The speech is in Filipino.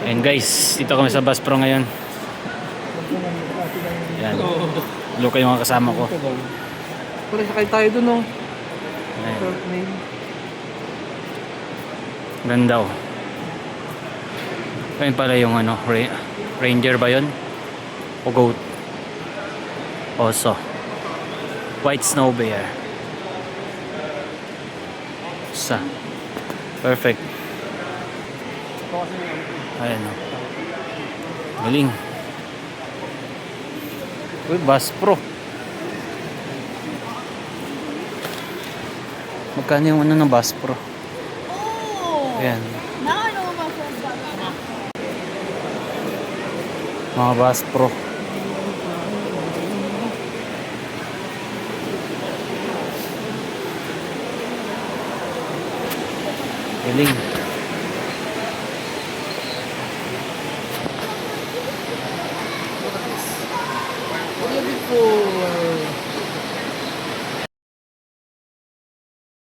And guys, dito kami sa Bass Pro ngayon. Yan. Look yung mga kasama ko. Pare, sakay tayo dun, no? Ayan. Ganda oh. Ayun pala yung ano, Ranger ba yun? O Goat? Oso. White Snow Bear. Sa. Perfect. Ayan o. Galing. Uy, Bass Pro. Magkano yung ano ng Bass Pro? Ayan. Mga Bass Pro. Galing. Kuya Big po.